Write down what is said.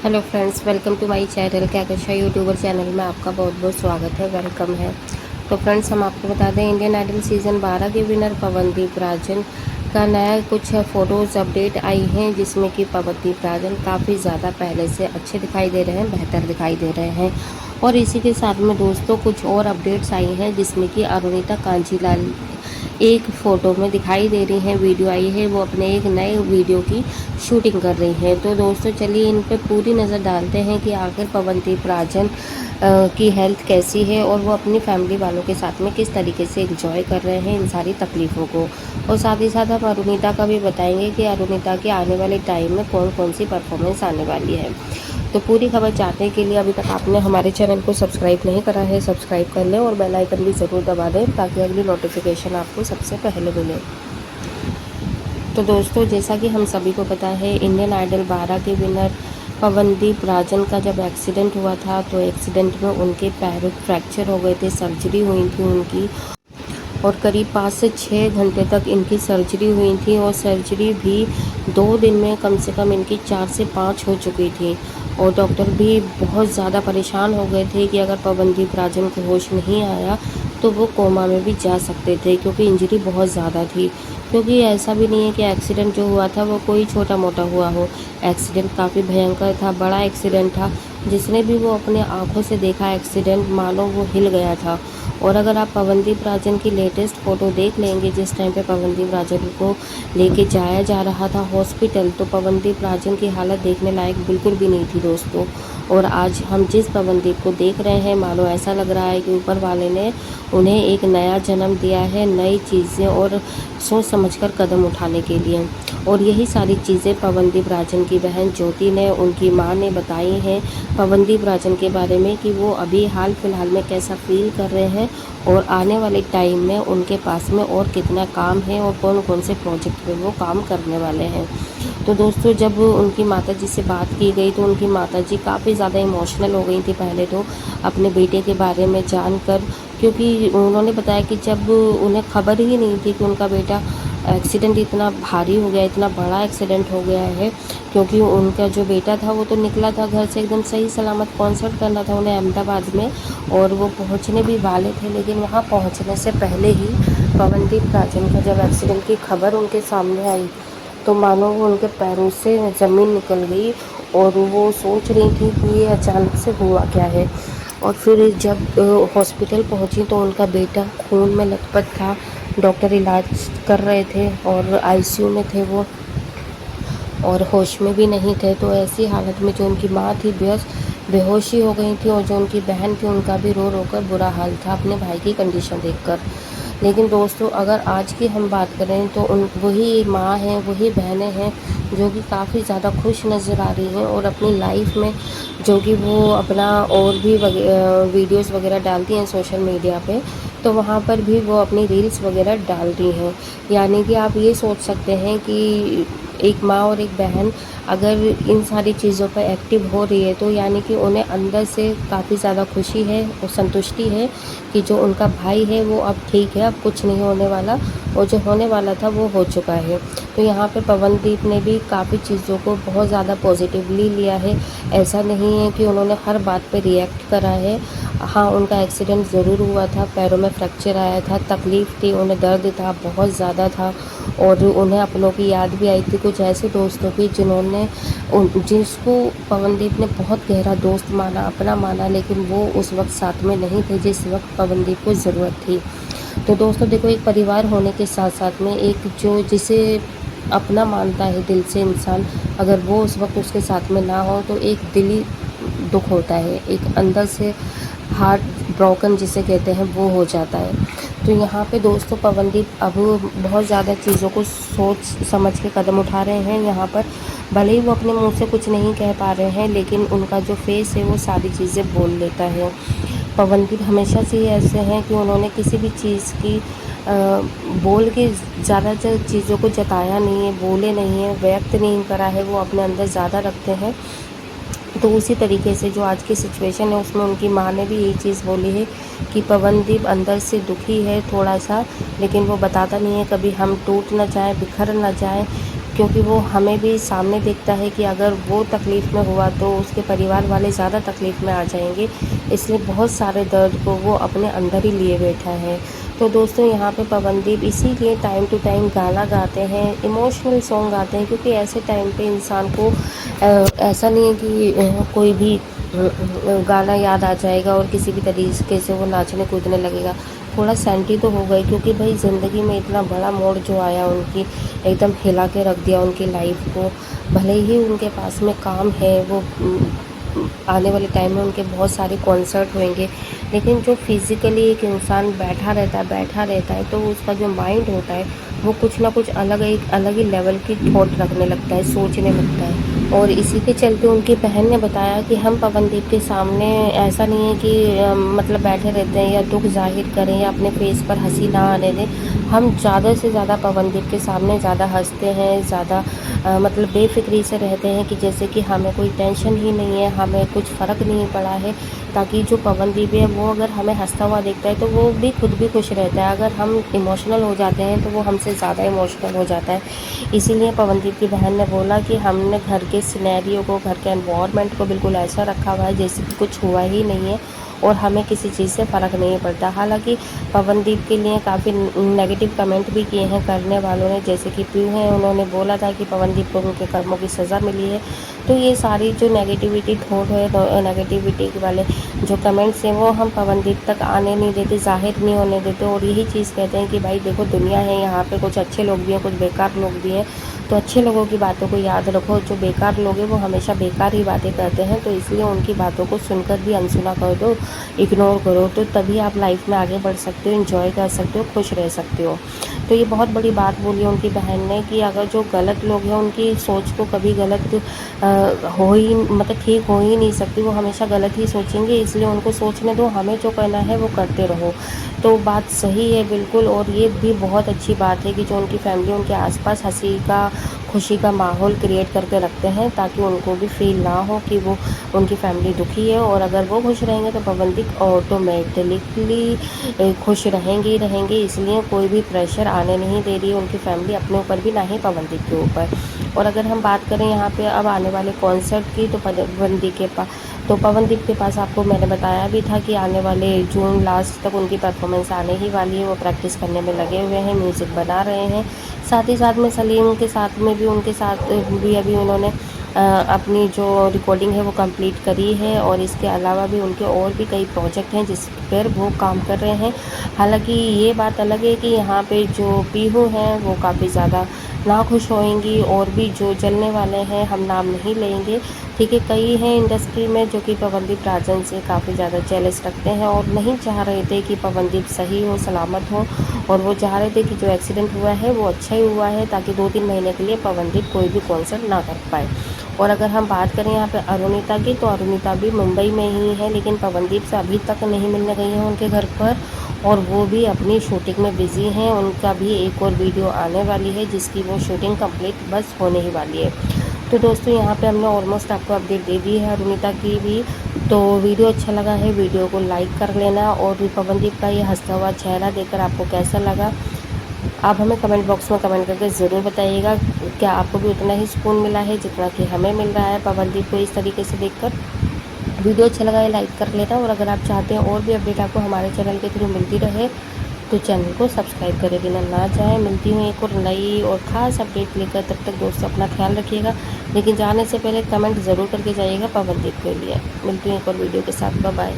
Hello friends, welcome to my channel Kahkasha YouTuber channel में आपका बहुत बहुत स्वागत है, वेलकम है। तो फ्रेंड्स, हम आपको बता दें इंडियन आइडल सीज़न 12 के विनर पवनदीप राजन का नया कुछ फ़ोटोज़ अपडेट आई हैं, जिसमें कि पवनदीप राजन काफ़ी ज़्यादा पहले से अच्छे दिखाई दे रहे हैं, बेहतर दिखाई दे रहे हैं। और इसी के साथ में दोस्तों कुछ और अपडेट्स आई हैं, जिसमें कि अरुणिता कांजीलाल एक फ़ोटो में दिखाई दे रही हैं, वीडियो आई है, वो अपने एक नए वीडियो की शूटिंग कर रही हैं। तो दोस्तों चलिए इन पे पूरी नज़र डालते हैं कि आखिर पवनदीप राजन की हेल्थ कैसी है और वो अपनी फैमिली वालों के साथ में किस तरीके से एंजॉय कर रहे हैं इन सारी तकलीफ़ों को। और साथ ही साथ हम अरुणिता का भी बताएंगे कि अरुणिता के आने वाले टाइम में कौन कौन सी परफॉर्मेंस आने वाली है। तो पूरी खबर जानने के लिए अभी तक आपने हमारे चैनल को सब्सक्राइब नहीं करा है, सब्सक्राइब कर लें और बेल आइकन भी ज़रूर दबा दें ताकि अगली नोटिफिकेशन आपको सबसे पहले मिले। तो दोस्तों जैसा कि हम सभी को पता है, इंडियन आइडल 12 के विनर पवनदीप राजन का जब एक्सीडेंट हुआ था तो एक्सीडेंट में उनके पैरों फ्रैक्चर हो गए थे, सर्जरी हुई थी उनकी, और करीब 5 से 6 घंटे तक इनकी सर्जरी हुई थी। और सर्जरी भी 2 दिन में कम से कम इनकी 4 से 5 हो चुकी थी। और डॉक्टर भी बहुत ज़्यादा परेशान हो गए थे कि अगर पवनदीप राजन को होश नहीं आया तो वो कोमा में भी जा सकते थे, क्योंकि इंजरी बहुत ज़्यादा थी। क्योंकि ऐसा भी नहीं है कि एक्सीडेंट जो हुआ था वो कोई छोटा मोटा हुआ हो, एक्सीडेंट काफ़ी भयंकर था, बड़ा एक्सीडेंट था। जिसने भी वो अपने आँखों से देखा एक्सीडेंट, मानो वो हिल गया था। और अगर आप पवनदीप राजन की लेटेस्ट फ़ोटो देख लेंगे, जिस टाइम पे पवनदीप राजन को लेके जाया जा रहा था हॉस्पिटल, तो पवनदीप राजन की हालत देखने लायक बिल्कुल भी नहीं थी दोस्तों। और आज हम जिस पवनदीप को देख रहे हैं, मानो ऐसा लग रहा है कि ऊपर वाले ने उन्हें एक नया जन्म दिया है, नई चीज़ें और सोच समझकर कदम उठाने के लिए। और यही सारी चीज़ें पवनदीप राजन की बहन ज्योति ने, उनकी माँ ने बताई हैं पवनदीप राजन के बारे में कि वो अभी हाल फिलहाल में कैसा फील कर रहे हैं और आने वाले टाइम में उनके पास में और कितना काम है और कौन कौन से प्रोजेक्ट पे वो काम करने वाले हैं। तो दोस्तों जब उनकी माताजी से बात की गई तो उनकी माताजी काफ़ी ज़्यादा इमोशनल हो गई थी पहले तो अपने बेटे के बारे में जानकर, क्योंकि उन्होंने बताया कि जब उन्हें खबर ही नहीं थी कि उनका बेटा एक्सीडेंट इतना भारी हो गया, इतना बड़ा एक्सीडेंट हो गया है। क्योंकि उनका जो बेटा था वो तो निकला था घर से एकदम सही सलामत, कॉन्सर्ट करना था उन्हें अहमदाबाद में और वो पहुंचने भी वाले थे, लेकिन वहां पहुंचने से पहले ही पवनदीप राजन का जब एक्सीडेंट की खबर उनके सामने आई तो मानो वो उनके पैरों से ज़मीन निकल गई और वो सोच रही थी कि ये अचानक से हुआ क्या है। और फिर जब हॉस्पिटल पहुंची तो उनका बेटा खून में लथपथ था, डॉक्टर इलाज कर रहे थे और आईसीयू में थे वो, और होश में भी नहीं थे। तो ऐसी हालत में जो उनकी माँ थी बेहोशी हो गई थी, और जो उनकी बहन थी उनका भी रो रो कर बुरा हाल था अपने भाई की कंडीशन देखकर। लेकिन दोस्तों अगर आज की हम बात करें तो वही माँ हैं, वही बहनें हैं जो कि काफ़ी ज़्यादा खुश नज़र आ रही हैं और अपनी लाइफ में जो कि वो अपना और भी वीडियोस वगैरह डालती हैं सोशल मीडिया पे, तो वहाँ पर भी वो अपनी रील्स वगैरह डाल रही हैं। यानी कि आप ये सोच सकते हैं कि एक माँ और एक बहन अगर इन सारी चीज़ों पर एक्टिव हो रही है तो यानी कि उन्हें अंदर से काफ़ी ज़्यादा खुशी है और संतुष्टि है कि जो उनका भाई है वो अब ठीक है, अब कुछ नहीं होने वाला, और जो होने वाला था वो हो चुका है। तो यहाँ पे पवनदीप ने भी काफ़ी चीज़ों को बहुत ज़्यादा पॉजिटिवली लिया है। ऐसा नहीं है कि उन्होंने हर बात पे रिएक्ट करा है। हाँ, उनका एक्सीडेंट ज़रूर हुआ था, पैरों में फ्रैक्चर आया था, तकलीफ़ थी, उन्हें दर्द था, बहुत ज़्यादा था, और उन्हें अपनों की याद भी आई थी, कुछ ऐसे दोस्तों की जिसको पवनदीप ने बहुत गहरा दोस्त माना, अपना माना, लेकिन वो उस वक्त साथ में नहीं थे जिस वक्त पवनदीप को ज़रूरत थी। तो दोस्तों देखो, एक परिवार होने के साथ साथ में एक जो जिसे अपना मानता है दिल से इंसान, अगर वो उस वक्त उसके साथ में ना हो तो एक दिली दुख होता है, एक अंदर से हार्ट ब्रोकन जिसे कहते हैं वो हो जाता है। तो यहाँ पे दोस्तों पवनदीप अब बहुत ज़्यादा चीज़ों को सोच समझ के कदम उठा रहे हैं। यहाँ पर भले ही वो अपने मुंह से कुछ नहीं कह पा रहे हैं, लेकिन उनका जो फेस है वो सारी चीज़ें बोल लेता है। पवनदीप हमेशा से ही ऐसे हैं कि उन्होंने किसी भी चीज़ की बोल के ज़्यादातर चीज़ों को जताया नहीं है, बोले नहीं है, व्यक्त नहीं करा है, वो अपने अंदर ज़्यादा रखते हैं। तो उसी तरीके से जो आज की सिचुएशन है उसमें उनकी माँ ने भी यही चीज़ बोली है कि पवनदीप अंदर से दुखी है थोड़ा सा, लेकिन वो बताता नहीं है, कभी हम टूट ना जाए, बिखर ना जाए, क्योंकि वो हमें भी सामने देखता है कि अगर वो तकलीफ़ में हुआ तो उसके परिवार वाले ज़्यादा तकलीफ़ में आ जाएंगे, इसलिए बहुत सारे दर्द को वो अपने अंदर ही लिए बैठा है। तो दोस्तों यहाँ पे पवनदीप इसीलिए टाइम टू टाइम गाना गाते हैं, इमोशनल सॉन्ग गाते हैं, क्योंकि ऐसे टाइम पे इंसान को ऐसा नहीं है कि कोई भी गाना याद आ जाएगा और किसी भी तरीके से वो नाचने कूदने लगेगा। थोड़ा सेंटी तो हो गए, क्योंकि भाई ज़िंदगी में इतना बड़ा मोड़ जो आया उनकी, एकदम हिला के रख दिया उनकी लाइफ को। भले ही उनके पास में काम है, वो आने वाले टाइम में उनके बहुत सारे कॉन्सर्ट होंगे, लेकिन जो फिज़िकली एक इंसान बैठा रहता है तो उसका जो माइंड होता है वो कुछ ना कुछ एक अलग ही लेवल की थॉट रखने लगता है, सोचने लगता है। और इसी के चलते उनकी बहन ने बताया कि हम पवनदीप के सामने ऐसा नहीं है कि मतलब बैठे रहते हैं या दुख जाहिर करें या अपने फेस पर हंसी ना आने दें। हम ज़्यादा से ज़्यादा पवनदीप के सामने ज़्यादा हंसते हैं, ज़्यादा मतलब बेफिक्री से रहते हैं कि जैसे कि हमें कोई टेंशन ही नहीं है, हमें कुछ फ़र्क नहीं पड़ा है, ताकि जो पवनदीप है वो अगर हमें हंसता हुआ देखता है तो वो भी खुद भी खुश रहता है। अगर हम इमोशनल हो जाते हैं तो वो हमसे ज़्यादा इमोशनल हो जाता है। इसीलिए पवनदीप की बहन ने बोला कि हमने घर के सिनेरियो को, घर के एनवायरनमेंट को बिल्कुल ऐसा रखा हुआ है जैसे कि कुछ हुआ ही नहीं है और हमें किसी चीज़ से फ़र्क नहीं पड़ता। हालांकि पवनदीप के लिए काफ़ी नेगेटिव कमेंट भी किए हैं करने वालों ने, जैसे कि पीयू हैं, उन्होंने बोला था कि पवनदीप को उनके कर्मों की सज़ा मिली है। तो ये सारी जो नेगेटिविटी थॉट है, नेगेटिविटी वाले जो कमेंट्स हैं वो हम पवनदीप तक आने नहीं देते, ज़ाहिर नहीं होने देते, और यही चीज़ कहते हैं कि भाई देखो दुनिया है, यहाँ पे कुछ अच्छे लोग भी हैं, कुछ बेकार लोग भी हैं, तो अच्छे लोगों की बातों को याद रखो। जो बेकार लोग हैं वो हमेशा बेकार ही बातें करते हैं, तो इसलिए उनकी बातों को सुनकर भी अनसुना कर दो, इग्नोर करो, तो तभी आप लाइफ में आगे बढ़ सकते हो, एंजॉय कर सकते हो, खुश रह सकते हो। तो ये बहुत बड़ी बात बोली है उनकी बहन ने कि अगर जो गलत लोग हैं उनकी सोच को कभी गलत हो ही मतलब ठीक हो ही नहीं सकती, वो हमेशा गलत ही सोचेंगे, इसलिए उनको सोचने दो, हमें जो करना है वो करते रहो। तो बात सही है बिल्कुल। और ये भी बहुत अच्छी बात है कि जो उनकी फैमिली उनके आसपास हंसी का, खुशी का माहौल क्रिएट करके रखते हैं, ताकि उनको भी फील ना हो कि वो उनकी फैमिली दुखी है, और अगर वो खुश रहेंगे तो पवनदीप ऑटोमेटिकली खुश रहेंगे ही रहेंगे। इसलिए कोई भी प्रेशर आने नहीं दे रही है उनकी फैमिली अपने ऊपर भी, ना ही पवनदीप के ऊपर। और अगर हम बात करें यहाँ पे अब आने वाले कॉन्सर्ट की, तो पवनदीप के पास आपको मैंने बताया भी था कि आने वाले जून लास्ट तक उनकी परफॉर्मेंस आने ही वाली है। वो प्रैक्टिस करने में लगे हुए हैं, म्यूज़िक बना रहे हैं, साथ ही साथ में सलीम के साथ में भी, उनके साथ भी अभी उन्होंने अपनी जो रिकॉर्डिंग है वो कंप्लीट करी है, और इसके अलावा भी उनके और भी कई प्रोजेक्ट हैं जिस पर वो काम कर रहे हैं। हालांकि ये बात अलग है कि यहाँ पे जो पीहू हैं वो काफ़ी ज़्यादा नाखुश होंगी, और भी जो चलने वाले हैं हम नाम नहीं लेंगे, ठीक है। कई हैं इंडस्ट्री में जो कि पवनदीप राजन से काफ़ी ज़्यादा जेलस रखते हैं और नहीं चाह रहे थे कि पवनदीप सही हो, सलामत हो, और वो चाह रहे थे कि जो एक्सीडेंट हुआ है वो अच्छा ही हुआ है, ताकि 2-3 महीने के लिए पवनदीप कोई भी कॉन्सर्ट ना कर पाए। और अगर हम बात करें यहाँ पे अरुणिता की, तो अरुणिता भी मुंबई में ही है, लेकिन पवनदीप से अभी तक नहीं मिलने गई हैं उनके घर पर, और वो भी अपनी शूटिंग में बिज़ी हैं। उनका भी एक और वीडियो आने वाली है जिसकी वो शूटिंग कंप्लीट बस होने ही वाली है। तो दोस्तों यहाँ पे हमने ऑलमोस्ट आपको अपडेट दे दी है अरुणिता की भी। तो वीडियो अच्छा लगा है, वीडियो को लाइक कर लेना, और पवनदीप का ये हंसता हुआ चेहरा देखकर आपको कैसा लगा आप हमें कमेंट बॉक्स में कमेंट करके ज़रूर बताइएगा। क्या आपको भी उतना ही सुकून मिला है जितना कि हमें मिल रहा है पवनदीप को इस तरीके से देखकर। वीडियो अच्छा लगा है लाइक कर लेना, और अगर आप चाहते हैं और भी अपडेट आपको हमारे चैनल के थ्रू मिलती रहे तो चैनल को सब्सक्राइब करे बिना ना जाएं। मिलती हूँ एक और नई और ख़ास अपडेट लेकर, तब तक दोस्तों अपना ख्याल रखिएगा, लेकिन जाने से पहले कमेंट ज़रूर करके जाइएगा पवनदीप के लिए। मिलती हूँ एक और वीडियो के साथ, बाय बाय।